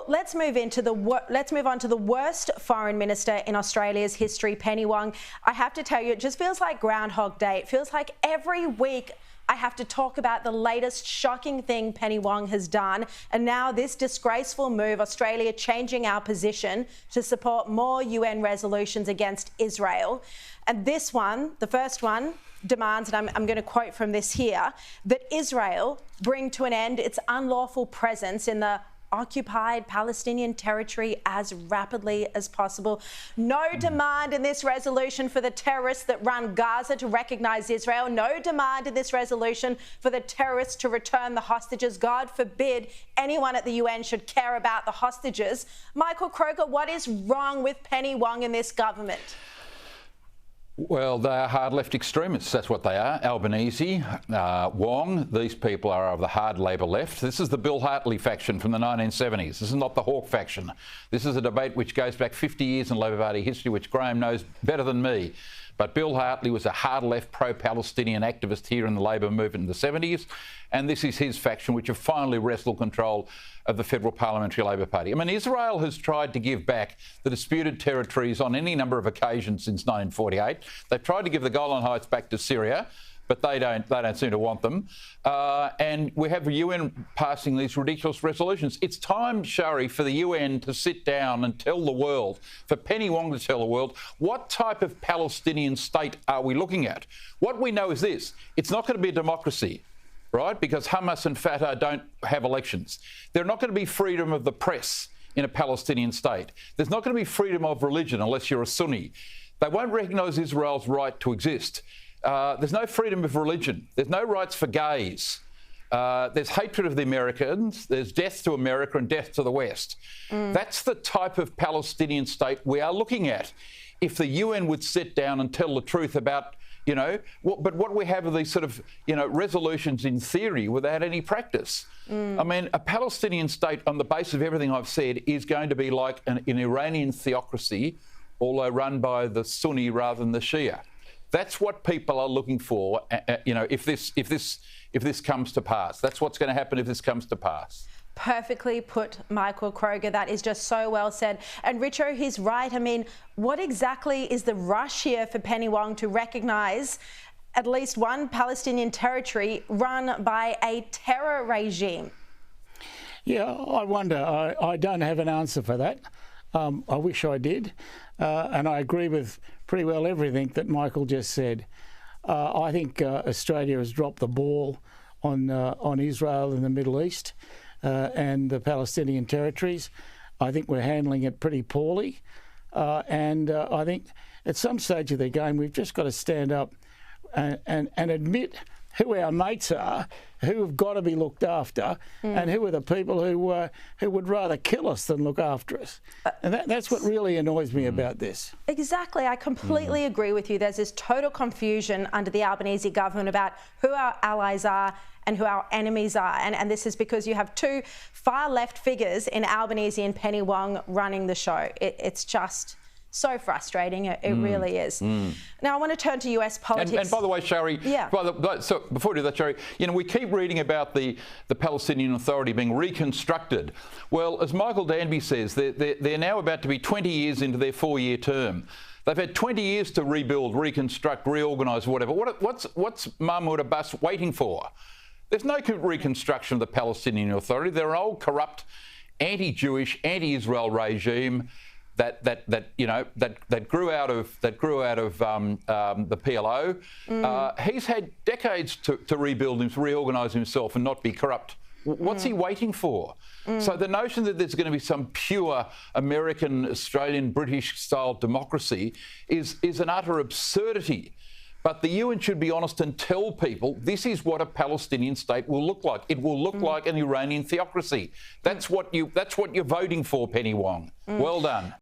Michael, let's move on to the worst foreign minister in Australia's history, Penny Wong. I have to tell you, it just feels like Groundhog Day. It feels like every week I have to talk about the latest shocking thing Penny Wong has done. And now this disgraceful move, Australia changing our position to support more UN resolutions against Israel. And this one, the first one, demands, and I'm going to quote from this here, that Israel bring to an end its unlawful presence in the occupied Palestinian territory as rapidly as possible. No demand in this resolution for the terrorists that run Gaza to recognise Israel. No demand in this resolution for the terrorists to return the hostages. God forbid anyone at the UN should care about the hostages. Michael Kroger, what is wrong with Penny Wong and this government? Well, they are hard left extremists. That's what they are. Albanese, Wong, these people are of the hard Labor left. This is the Bill Hartley faction from the 1970s. This is not the Hawke faction. This is a debate which goes back 50 years in Labor Party history, which Graham knows better than me. But Bill Hartley was a hard left pro-Palestinian activist here in the Labor movement in the 70s. And this is his faction, which have finally wrestled control of the Federal Parliamentary Labor Party. I mean, Israel has tried to give back the disputed territories on any number of occasions since 1948. They've tried to give the Golan Heights back to Syria, but they don't seem to want them. And we have the UN passing these ridiculous resolutions. It's time, Sharri, for the UN to sit down and tell the world, for Penny Wong to tell the world, what type of Palestinian state are we looking at? What we know is this: it's not going to be a democracy, right? Because Hamas and Fatah don't have elections. There's not going to be freedom of the press in a Palestinian state. There's not going to be freedom of religion unless you're a Sunni. They won't recognise Israel's right to exist. There's no freedom of religion. There's no rights for gays. There's hatred of the Americans. There's death to America and death to the West. That's the type of Palestinian state we are looking at. If the UN would sit down and tell the truth about, but what we have are these sort of, resolutions in theory without any practice. I mean, a Palestinian state, on the basis of everything I've said, is going to be like an Iranian theocracy, although run by the Sunni rather than the Shia. That's what people are looking for, if this comes to pass. That's what's going to happen if this comes to pass. Perfectly put, Michael Kroger. That is just so well said. And Richo, he's right. I mean, what exactly is the rush here for Penny Wong to recognise at least one Palestinian territory run by a terror regime? Yeah, I wonder. I don't have an answer for that. I wish I did. And I agree with pretty well everything that Michael just said. I think Australia has dropped the ball on Israel in the Middle East and the Palestinian territories. I think we're handling it pretty poorly. And I think at some stage of the game, we've just got to stand up and admit who our mates are, who have got to be looked after, and who are the people who would rather kill us than look after us. And that's what really annoys me about this. Exactly. I completely agree with you. There's this total confusion under the Albanese government about who our allies are and who our enemies are. And this is because you have two far-left figures in Albanese and Penny Wong running the show. It's just so frustrating. It really is. Now, I want to turn to US politics. And by the way, Sharri, so before we do that, Sharri, we keep reading about the Palestinian Authority being reconstructed. Well, as Michael Danby says, they're now about to be 20 years into their 4-year term. They've had 20 years to rebuild, reconstruct, reorganise, whatever. What's Mahmoud Abbas waiting for? There's no reconstruction of the Palestinian Authority. They're an old, corrupt, anti-Jewish, anti-Israel regime that grew out of the PLO. He's had decades to rebuild him, to reorganise himself and not be corrupt. What's he waiting for? So the notion that there's going to be some pure American, Australian, British-style democracy is an utter absurdity. But the UN should be honest and tell people this is what a Palestinian state will look like. It will look like an Iranian theocracy. That's what you're voting for, Penny Wong. Well done.